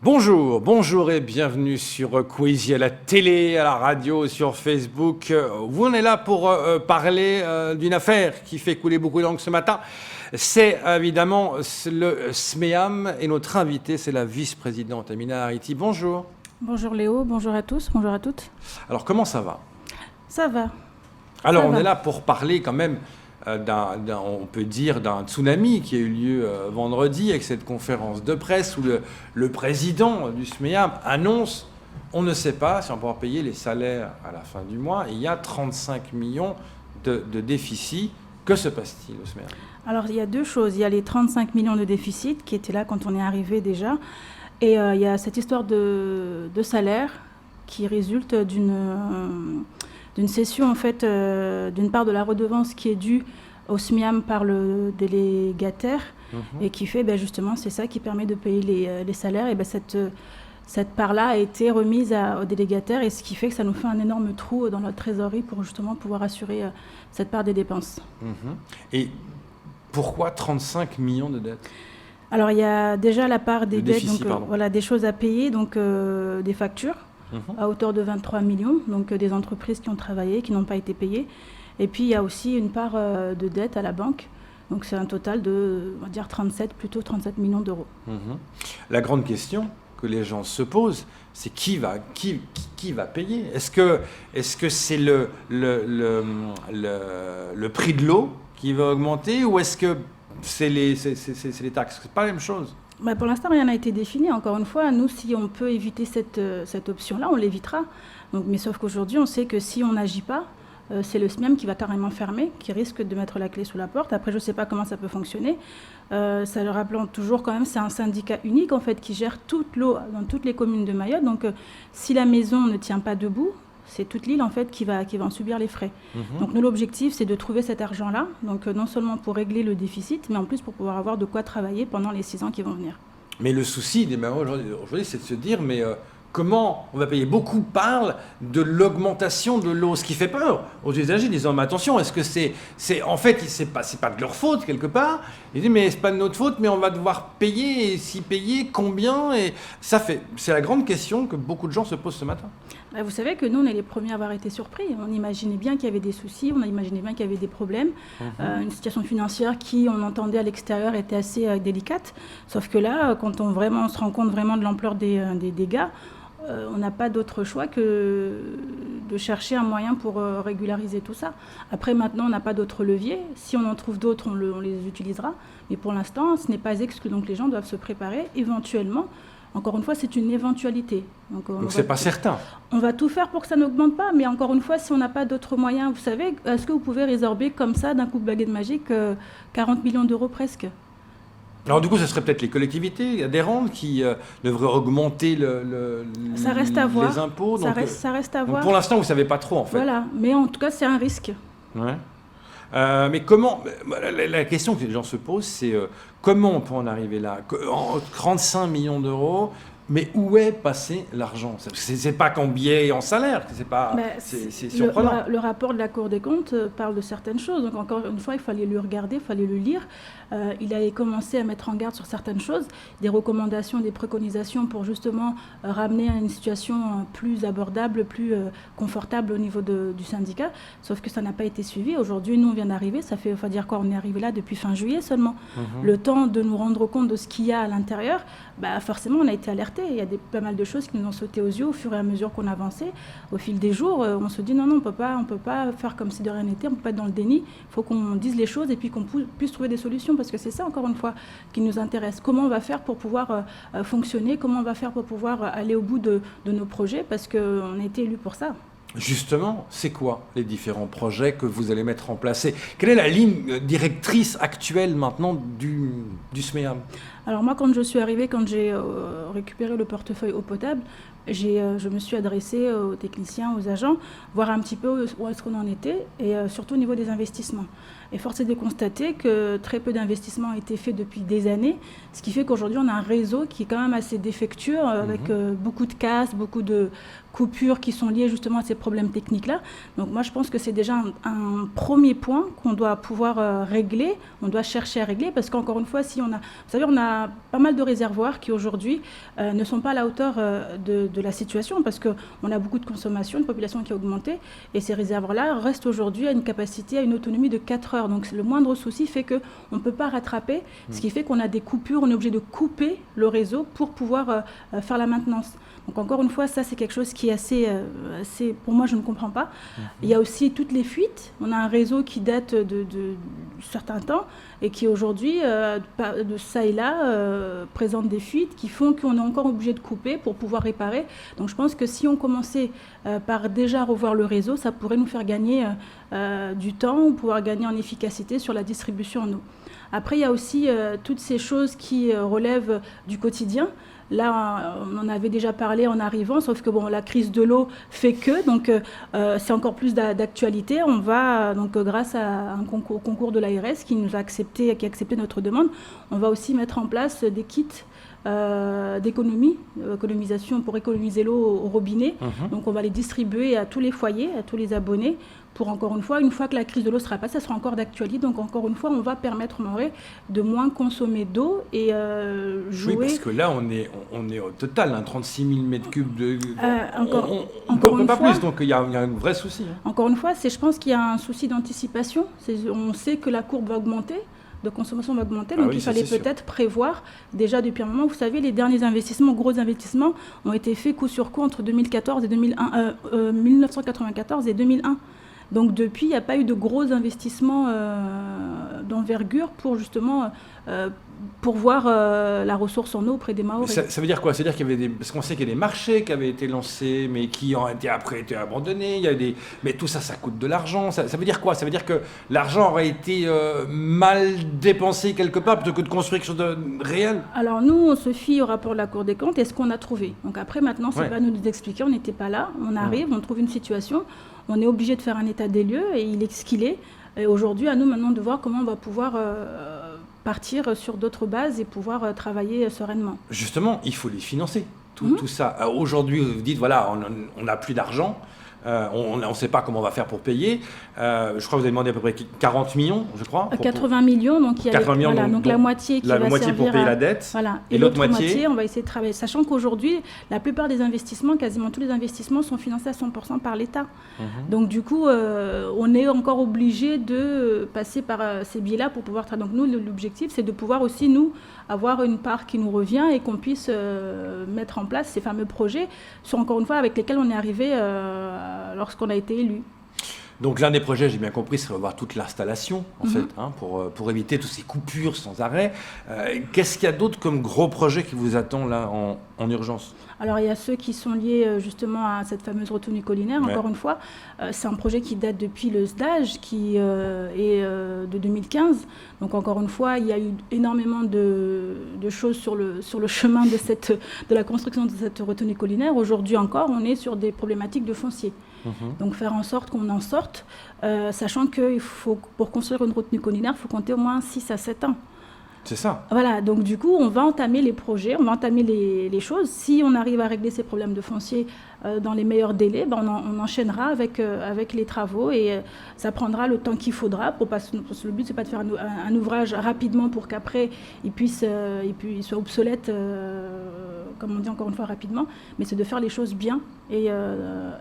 Bonjour et bienvenue sur Quizy à la télé, à la radio, sur Facebook. On est là pour parler d'une affaire qui fait couler beaucoup d'encre ce matin. C'est évidemment le SMEAM et notre invitée, c'est la vice-présidente Amina Hariti. Bonjour. Bonjour Léo, bonjour à tous, bonjour à toutes. Alors comment ça va ? Ça va. Alors on est là pour parler quand même on peut dire d'un tsunami qui a eu lieu vendredi avec cette conférence de presse où le président du SMEAM annonce on ne sait pas si on va pouvoir payer les salaires à la fin du mois. Et il y a 35 millions de déficit. Que se passe-t-il au SMEAM ? Alors il y a deux choses. Il y a les 35 millions de déficit qui étaient là quand on est arrivé déjà. Et il y a cette histoire de salaire qui résulte d'une cession en fait d'une part de la redevance qui est due au SMEAM par le délégataire et qui fait justement c'est ça qui permet de payer les salaires. Et cette part-là a été remise au délégataire et ce qui fait que ça nous fait un énorme trou dans notre trésorerie pour justement pouvoir assurer cette part des dépenses. Et pourquoi 35 millions de dettes ? Alors il y a déjà la part des dettes, déficit, donc voilà, des choses à payer, donc des factures à hauteur de 23 millions, donc des entreprises qui ont travaillé, qui n'ont pas été payées. Et puis il y a aussi une part de dette à la banque. Donc c'est un total de, on va dire 37 millions d'euros. La grande question que les gens se posent, c'est qui va payer ? Est-ce que c'est le prix de l'eau qui va augmenter ou est-ce que c'est les taxes ? C'est pas la même chose. Pour l'instant, rien n'a été défini. Encore une fois, nous, si on peut éviter cette option-là, on l'évitera. Mais sauf qu'aujourd'hui, on sait que si on n'agit pas, c'est le SMEAM qui va carrément fermer, qui risque de mettre la clé sous la porte. Après, je ne sais pas comment ça peut fonctionner. Ça le rappelant toujours quand même, c'est un syndicat unique en fait qui gère toute l'eau dans toutes les communes de Mayotte. Donc, si la maison ne tient pas debout, c'est toute l'île en fait qui va en subir les frais. Donc nous, l'objectif, c'est de trouver cet argent-là, donc non seulement pour régler le déficit, mais en plus pour pouvoir avoir de quoi travailler pendant les 6 ans qui vont venir. Mais le souci des Mahorais aujourd'hui, c'est de se dire, mais comment on va payer ? Beaucoup parlent de l'augmentation de l'eau, ce qui fait peur aux usagers, disant, mais attention, est-ce que en fait, c'est pas de leur faute quelque part ? Ils disent, mais c'est pas de notre faute, mais on va devoir payer, et si payer, combien ? Et c'est la grande question que beaucoup de gens se posent ce matin. Vous savez que nous, on est les premiers à avoir été surpris. On imaginait bien qu'il y avait des soucis, on imaginait bien qu'il y avait des problèmes. Une situation financière qui, on entendait à l'extérieur, était assez délicate. Sauf que là, quand on se rend compte vraiment de l'ampleur des dégâts, on n'a pas d'autre choix que de chercher un moyen pour régulariser tout ça. Après, maintenant, on n'a pas d'autres leviers. Si on en trouve d'autres, on les utilisera. Mais pour l'instant, ce n'est pas exclu. Donc les gens doivent se préparer éventuellement. Encore une fois, c'est une éventualité. Donc c'est pas certain. On va tout faire pour que ça n'augmente pas, mais encore une fois, si on n'a pas d'autres moyens, vous savez, est-ce que vous pouvez résorber comme ça, d'un coup de baguette magique, 40 millions d'euros presque ? Alors du coup, ce serait peut-être les collectivités adhérentes qui devraient augmenter ça reste à voir. Les impôts. Ça reste à voir. Donc pour l'instant, vous ne savez pas trop en fait. Voilà, mais en tout cas, c'est un risque. Ouais. Mais comment... La question que les gens se posent, c'est comment on peut en arriver là ? 35 millions d'euros, mais où est passé l'argent ? C'est pas qu'en billets et en salaire, c'est surprenant. Le rapport de la Cour des comptes parle de certaines choses. Donc encore une fois, il fallait le regarder, il fallait le lire. Il a commencé à mettre en garde sur certaines choses, des recommandations, des préconisations pour justement ramener à une situation plus abordable, plus confortable au niveau du syndicat. Sauf que ça n'a pas été suivi. Aujourd'hui, nous, on vient d'arriver. Ça fait, faut dire quoi, on est arrivé là depuis fin juillet seulement. Le temps de nous rendre compte de ce qu'il y a à l'intérieur, forcément, on a été alertés. Il y a pas mal de choses qui nous ont sauté aux yeux au fur et à mesure qu'on avançait. Au fil des jours, on se dit non, on peut pas faire comme si de rien n'était, on ne peut pas être dans le déni. Il faut qu'on dise les choses et puis qu'on puisse trouver des solutions, parce que c'est ça, encore une fois, qui nous intéresse. Comment on va faire pour pouvoir fonctionner ? Comment on va faire pour pouvoir aller au bout de nos projets ? Parce qu'on a été élus pour ça. Justement, c'est quoi les différents projets que vous allez mettre en place ? Quelle est la ligne directrice actuelle maintenant du SMEAM ? Alors moi, quand je suis arrivée, quand j'ai récupéré le portefeuille eau potable, je me suis adressée aux techniciens, aux agents, voir un petit peu où est-ce qu'on en était, et surtout au niveau des investissements. Et force est de constater que très peu d'investissements ont été faits depuis des années, ce qui fait qu'aujourd'hui on a un réseau qui est quand même assez défectueux, avec beaucoup de casses, beaucoup de coupures qui sont liées justement à ces problèmes techniques-là. Donc moi je pense que c'est déjà un premier point qu'on doit pouvoir régler, on doit chercher à régler, parce qu'encore une fois, si on a, vous savez, on a pas mal de réservoirs qui aujourd'hui ne sont pas à la hauteur de la situation, parce qu'on a beaucoup de consommation, une population qui a augmenté, et ces réservoirs-là restent aujourd'hui à une capacité, à une autonomie de 4 heures. Donc le moindre souci fait qu'on ne peut pas rattraper, ce qui fait qu'on a des coupures, on est obligé de couper le réseau pour pouvoir faire la maintenance. Donc encore une fois, ça c'est quelque chose qui est assez, pour moi je ne comprends pas. Il y a aussi toutes les fuites. On a un réseau qui date de certains temps et qui aujourd'hui, de ça et là, présente des fuites qui font qu'on est encore obligé de couper pour pouvoir réparer. Donc je pense que si on commençait par déjà revoir le réseau, ça pourrait nous faire gagner du temps, pouvoir gagner en efficacité sur la distribution en eau. Après, il y a aussi toutes ces choses qui relèvent du quotidien. Là, on en avait déjà parlé en arrivant, sauf que bon, la crise de l'eau fait que, donc c'est encore plus d'actualité. On va, donc grâce à un concours de l'ARS qui a accepté notre demande, on va aussi mettre en place des kits d'économisation pour économiser l'eau au robinet. Donc on va les distribuer à tous les foyers, à tous les abonnés, pour encore une fois que la crise de l'eau sera passée, ça sera encore d'actualité. Donc encore une fois, on va permettre aux Mahorais de moins consommer d'eau et jouer. Oui, parce que là, on est au total, 36 000 mètres cubes de... encore on peut une pas fois, plus, donc il y a un vrai souci. Encore une fois, je pense qu'il y a un souci d'anticipation. On sait que la courbe va augmenter, de consommation va augmenter, donc il fallait peut-être prévoir déjà depuis un moment. Vous savez, les derniers investissements, gros investissements, ont été faits coup sur coup entre 1994 et 2001. Donc depuis, il n'y a pas eu de gros investissements d'envergure pour justement pourvoir la ressource en eau auprès des Mahorais. Ça veut dire quoi? C'est-à-dire qu'il y avait parce qu'on sait qu'il y a des marchés qui avaient été lancés, mais qui ont été abandonnés. Il y a mais tout ça, ça coûte de l'argent. Ça veut dire quoi? Ça veut dire que l'argent aurait été mal dépensé quelque part plutôt que de construire quelque chose de réel? Alors nous, on se fie au rapport de la Cour des comptes et ce qu'on a trouvé. Donc après, maintenant, c'est pas à nous d'expliquer. On n'était pas là. On arrive, on trouve une situation. On est obligé de faire un état des lieux et il est ce qu'il est. Et aujourd'hui, à nous maintenant de voir comment on va pouvoir partir sur d'autres bases et pouvoir travailler sereinement. Justement, il faut les financer, tout ça. Aujourd'hui, vous dites, voilà, on n'a plus d'argent. On ne sait pas comment on va faire pour payer. Je crois que vous avez demandé à peu près 40 millions, je crois. 80 millions, donc il y a 80 millions, donc la moitié qui va moitié servir pour payer la dette. Voilà. Et l'autre moitié, on va essayer de travailler. Sachant qu'aujourd'hui, la plupart des investissements, quasiment tous les investissements, sont financés à 100% par l'État. Donc du coup, on est encore obligé de passer par ces biais-là pour pouvoir travailler. Donc nous, l'objectif, c'est de pouvoir aussi, nous, avoir une part qui nous revient et qu'on puisse mettre en place ces fameux projets, encore une fois, avec lesquels on est arrivé lorsqu'on a été élu. Donc l'un des projets, j'ai bien compris, c'est revoir toute l'installation, en fait, pour éviter toutes ces coupures sans arrêt. Qu'est-ce qu'il y a d'autre comme gros projet qui vous attend là en urgence? Alors il y a ceux qui sont liés justement à cette fameuse retenue collinaire. Encore une fois, c'est un projet qui date depuis le SDAGE, qui est de 2015. Donc encore une fois, il y a eu énormément de choses sur le chemin de la construction de cette retenue collinaire. Aujourd'hui encore, on est sur des problématiques de foncier. Donc faire en sorte qu'on en sorte, sachant que pour construire une retenue collinaire, il faut compter au moins 6 à 7 ans. C'est ça. Voilà, donc du coup, on va entamer les projets, on va entamer les choses. Si on arrive à régler ces problèmes de foncier dans les meilleurs délais, on enchaînera avec les travaux et ça prendra le temps qu'il faudra. Parce que le but, c'est pas de faire un ouvrage rapidement pour qu'après, il soit obsolète, comme on dit encore une fois, rapidement, mais c'est de faire les choses bien et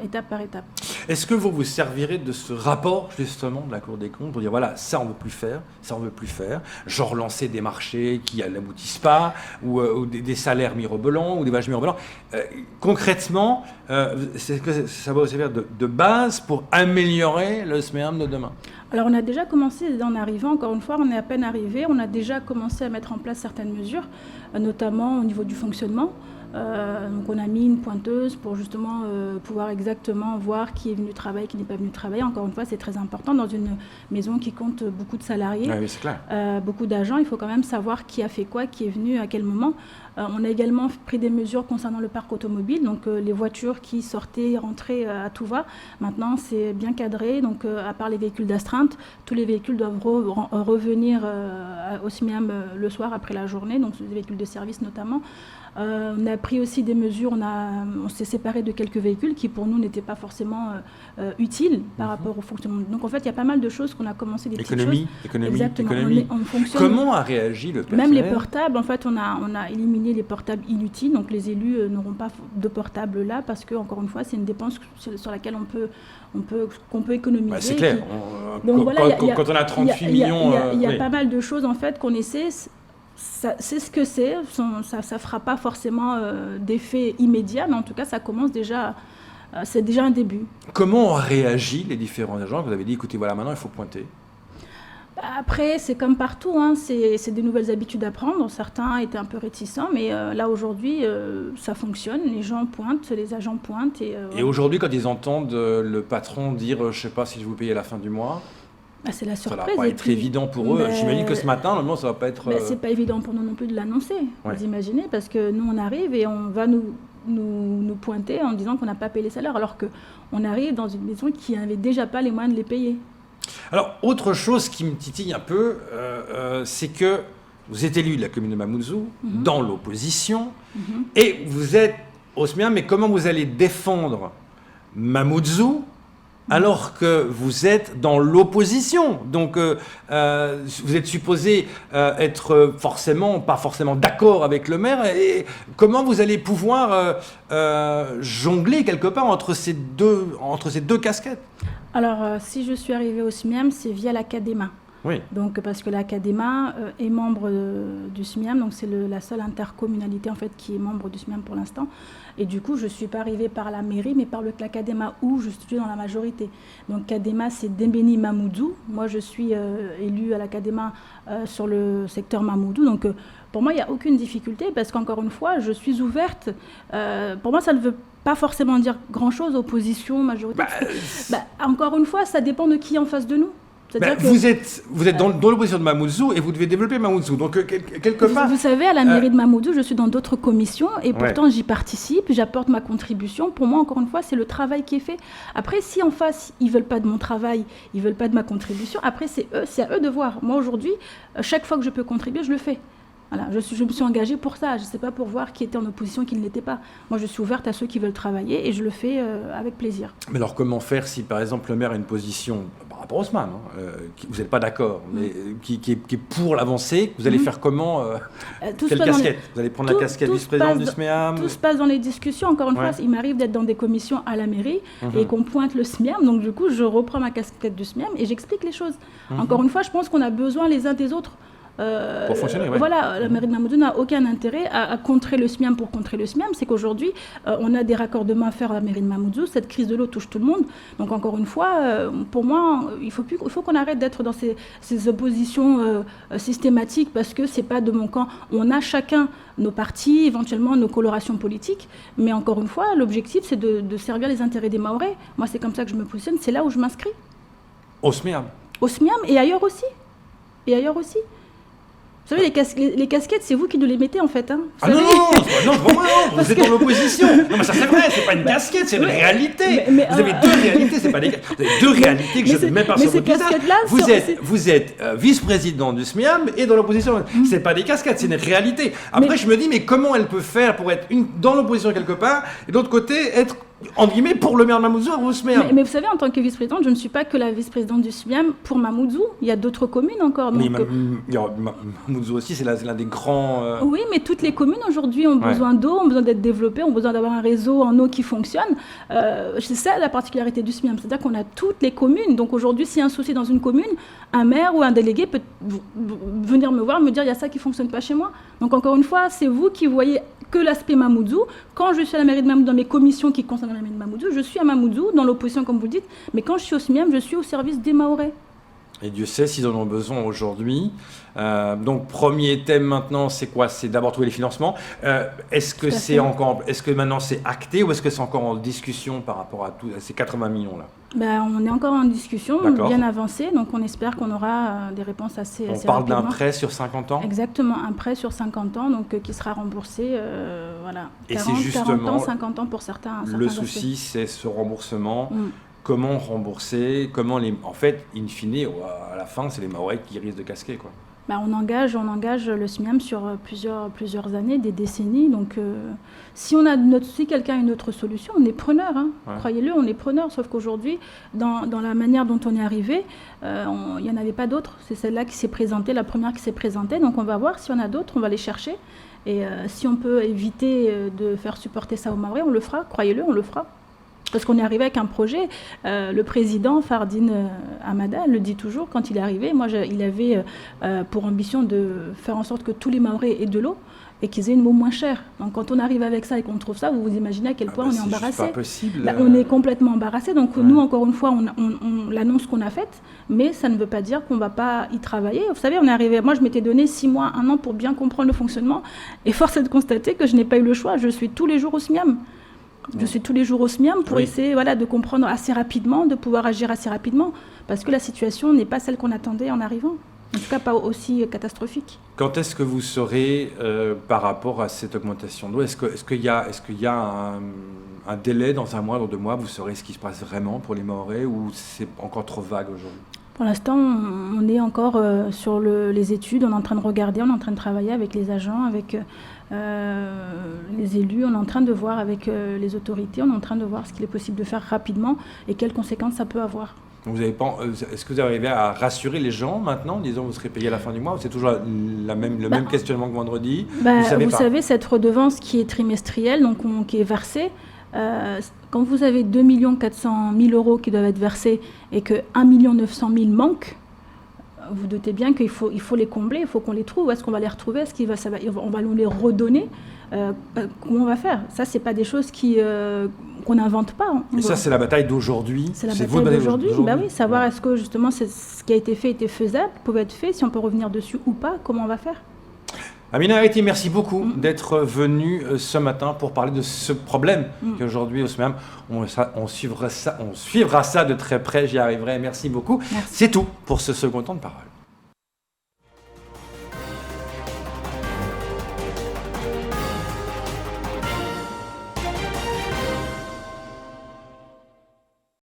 étape par étape. Est-ce que vous vous servirez de ce rapport, justement, de la Cour des comptes pour dire, voilà, ça on ne veut plus faire, ça on ne veut plus faire, genre lancer des marchés qui n'aboutissent pas, ou des salaires mirobolants, ou des vaches mirobolants. Concrètement, est-ce que ça va servir de base pour améliorer le SMEAM de demain? Alors on a déjà commencé en arrivant, encore une fois, on est à peine arrivé, on a déjà commencé à mettre en place certaines mesures, notamment au niveau du fonctionnement. Donc on a mis une pointeuse pour justement pouvoir exactement voir qui est venu travailler, qui n'est pas venu travailler. Encore une fois, c'est très important dans une maison qui compte beaucoup de salariés, oui, c'est clair. Beaucoup d'agents. Il faut quand même savoir qui a fait quoi, qui est venu à quel moment. On a également pris des mesures concernant le parc automobile, donc les voitures qui sortaient et rentraient à tout va. Maintenant, c'est bien cadré, donc à part les véhicules d'astreinte, tous les véhicules doivent revenir au SMIAM le soir après la journée, donc des véhicules de service notamment. On a pris aussi des mesures, on s'est séparé de quelques véhicules qui pour nous n'étaient pas forcément utiles par rapport au fonctionnement. Donc en fait, il y a pas mal de choses qu'on a commencé, des petites choses. Exactement. On fonctionne. Comment a réagi le personnel ? Même les portables, en fait, on a éliminé les portables inutiles, donc les élus n'auront pas de portable là parce que, encore une fois, c'est une dépense sur laquelle qu'on peut économiser. Bah, c'est clair. Donc, quand on a 38 millions... Il y a pas mal de choses en fait qu'on essaie... C'est ce que c'est, ça ne fera pas forcément d'effet immédiat, mais en tout cas, ça commence déjà, c'est déjà un début. Comment ont réagi les différents agents ? Vous avez dit, écoutez, voilà, maintenant, il faut pointer. Après, c'est comme partout, hein, c'est des nouvelles habitudes à prendre. Certains étaient un peu réticents, mais là, aujourd'hui, ça fonctionne. Les gens pointent, les agents pointent. Et aujourd'hui, quand ils entendent le patron dire, je ne sais pas si je vous paye à la fin du mois... c'est la surprise. Ça ne va pas être évident pour eux. J'imagine que ce matin, normalement, ça ne va pas être... c'est pas évident pour nous non plus de l'annoncer, vous imaginez, parce que nous, on arrive et on va nous pointer en disant qu'on n'a pas payé les salaires, alors qu'on arrive dans une maison qui n'avait déjà pas les moyens de les payer. Alors, autre chose qui me titille un peu, c'est que vous êtes élu de la commune de Mamoudzou, dans l'opposition, et vous êtes au SMIAM, mais comment vous allez défendre Mamoudzou alors que vous êtes dans l'opposition? Donc, vous êtes supposé être pas forcément d'accord avec le maire. Et comment vous allez pouvoir jongler quelque part entre ces deux casquettes? Alors, si je suis arrivée au SMIAM, c'est via l'Académa. Oui. Donc, parce que l'Académa est membre du SMIAM, donc c'est la seule intercommunalité en fait qui est membre du SMIAM pour l'instant. Et du coup, je ne suis pas arrivée par la mairie, mais par l'Académa où je suis dans la majorité. Donc, Cadéma, c'est Dembéni Mamoudzou. Moi, je suis élue à l'Académa sur le secteur Mamoudzou. Donc, pour moi, il n'y a aucune difficulté parce qu'encore une fois, je suis ouverte. Pour moi, ça ne veut pas forcément dire grand-chose, opposition, majorité. Encore une fois, ça dépend de qui est en face de nous. Vous êtes dans l'opposition de Mamoudzou et vous devez développer Mamoudzou. Donc, quelque part... Vous savez, à la mairie de Mamoudzou, je suis dans d'autres commissions et pourtant j'y participe, j'apporte ma contribution. Pour moi, encore une fois, c'est le travail qui est fait. Après, si en face, ils ne veulent pas de mon travail, ils ne veulent pas de ma contribution, après, c'est à eux de voir. Moi, aujourd'hui, chaque fois que je peux contribuer, je le fais. Voilà, je me suis engagée pour ça. Je ne sais pas pour voir qui était en opposition, qui ne l'était pas. Moi, je suis ouverte à ceux qui veulent travailler et je le fais avec plaisir. Mais alors, comment faire si, par exemple, le maire a une position, par rapport au SMAM, vous n'êtes pas d'accord, mais qui est pour l'avancée, vous allez faire comment quelle casquette vous allez prendre la casquette vice-présidente du SMIAM? Tout se passe dans les discussions. Encore une fois, il m'arrive d'être dans des commissions à la mairie et qu'on pointe le SMIAM. Donc, du coup, je reprends ma casquette du SMIAM et j'explique les choses. Encore une fois, je pense qu'on a besoin les uns des autres. Pour fonctionner, Voilà, la mairie de Mamoudzou n'a aucun intérêt à contrer le SMIAM pour contrer le SMIAM. C'est qu'aujourd'hui, on a des raccordements à faire à la mairie de Mamoudzou. Cette crise de l'eau touche tout le monde. Donc, encore une fois, pour moi, il faut qu'on arrête d'être dans ces oppositions systématiques parce que c'est pas de mon camp. On a chacun nos partis, éventuellement nos colorations politiques. Mais encore une fois, l'objectif, c'est de servir les intérêts des Mahorais. Moi, c'est comme ça que je me positionne. C'est là où je m'inscris. Au SMIAM? Au SMIAM et ailleurs aussi. Vous savez, les casquettes, c'est vous qui nous les mettez en fait. Hein. Non, vous êtes dans l'opposition. Non, mais ça c'est vrai, c'est pas une casquette, c'est une réalité. Vous avez deux réalités, c'est pas des casquettes. Vous avez deux réalités que je ne mets pas sur votre visage. Vous êtes vice-président du SMIAM et dans l'opposition. C'est pas des casquettes, c'est une réalité. Après, je me dis, mais comment elle peut faire pour être dans l'opposition quelque part et d'autre côté être entre guillemets, pour le maire de Mamoudzou ou SMIAM. Mais vous savez, en tant que vice-présidente, je ne suis pas que la vice-présidente du SMIAM pour Mamoudzou. Il y a d'autres communes encore. Donc... Mamoudzou aussi, c'est l'un des grands... Oui, mais toutes les communes aujourd'hui ont besoin d'eau, ont besoin d'être développées, ont besoin d'avoir un réseau en eau qui fonctionne. C'est ça la particularité du SMIAM. C'est-à-dire qu'on a toutes les communes. Donc aujourd'hui, s'il y a un souci dans une commune, un maire ou un délégué peut venir me voir, me dire il y a ça qui ne fonctionne pas chez moi. Donc encore une fois, c'est vous qui voyez que l'aspect Mamoudzou. Quand je suis à la mairie de Mamoudzou, dans mes commissions qui concernent la mairie de Mamoudzou, je suis à Mamoudzou, dans l'opposition comme vous le dites, mais quand je suis au SMIAM, je suis au service des Mahorais. Et Dieu sait s'ils en ont besoin aujourd'hui. Donc, premier thème maintenant, c'est quoi? C'est d'abord trouver les financements. Est-ce que maintenant c'est acté ou est-ce que c'est encore en discussion par rapport à ces 80 millions-là? On est encore en discussion, bien avancé, donc on espère qu'on aura des réponses assez rapidement. On parle d'un prêt sur 50 ans? Exactement, un prêt sur 50 ans, donc qui sera remboursé, voilà. Et c'est justement 40 ans, 50 ans pour certains. Le souci, c'est ce remboursement. Comment rembourser? En fait, in fine, à la fin, c'est les Mahorais qui risquent de casquer, quoi. On engage le SMIAM sur plusieurs années, des décennies. Donc, si quelqu'un a une autre solution, on est preneur. Hein. Ouais. Croyez-le, on est preneur. Sauf qu'aujourd'hui, dans la manière dont on est arrivé, il n'y en avait pas d'autres. C'est celle-là qui s'est présentée, la première qui s'est présentée. Donc, on va voir si on a d'autres, on va les chercher. Et si on peut éviter de faire supporter ça aux Mahorais, on le fera. Croyez-le, on le fera. Parce qu'on est arrivé avec un projet. Le président Fardine Hamada le dit toujours quand il est arrivé. Il avait pour ambition de faire en sorte que tous les Mahorais aient de l'eau et qu'ils aient une eau moins chère. Donc quand on arrive avec ça et qu'on trouve ça, vous vous imaginez à quel point on est embarrassé. C'est pas possible. On est complètement embarrassé. Donc nous, encore une fois, on l'annonce qu'on a faite, mais ça ne veut pas dire qu'on ne va pas y travailler. Vous savez, on est arrivé. Moi, je m'étais donné 6 mois, 1 an pour bien comprendre le fonctionnement. Et force est de constater que je n'ai pas eu le choix. Je suis tous les jours au SMIAM. Je suis tous les jours au SMIAM pour essayer de comprendre assez rapidement, de pouvoir agir assez rapidement, parce que la situation n'est pas celle qu'on attendait en arrivant. En tout cas, pas aussi catastrophique. Quand est-ce que vous saurez, par rapport à cette augmentation d'eau, est-ce qu'il y a un délai dans 1 mois, dans 2 mois, vous saurez ce qui se passe vraiment pour les Mahorais ou c'est encore trop vague aujourd'hui? Pour l'instant, on est encore sur les études, on est en train de regarder, on est en train de travailler avec les agents, avec les élus, on est en train de voir avec les autorités, on est en train de voir ce qu'il est possible de faire rapidement et quelles conséquences ça peut avoir. Est-ce que vous arrivez à rassurer les gens maintenant, en disant vous serez payé à la fin du mois, ou c'est toujours le même questionnement que vendredi? Vous savez, cette redevance qui est trimestrielle, donc qui est versée, quand vous avez 2 400 000 € qui doivent être versés et que 1 900 000 manquent, vous doutez bien qu'il faut les combler, il faut qu'on les trouve. Où est-ce qu'on va les retrouver? On va nous les redonner? Comment on va faire? Ça, c'est pas des choses qu'on n'invente pas. Hein. Et ça, c'est la bataille d'aujourd'hui. C'est la bataille d'aujourd'hui. Oui, savoir est-ce que justement ce qui a été fait était faisable, pouvait être fait, si on peut revenir dessus ou pas, comment on va faire? Amina Hariti, merci beaucoup d'être venue ce matin pour parler de ce problème qu'aujourd'hui au SMIAM, on suivra ça de très près, j'y arriverai. Merci beaucoup. Merci. C'est tout pour ce second temps de parole.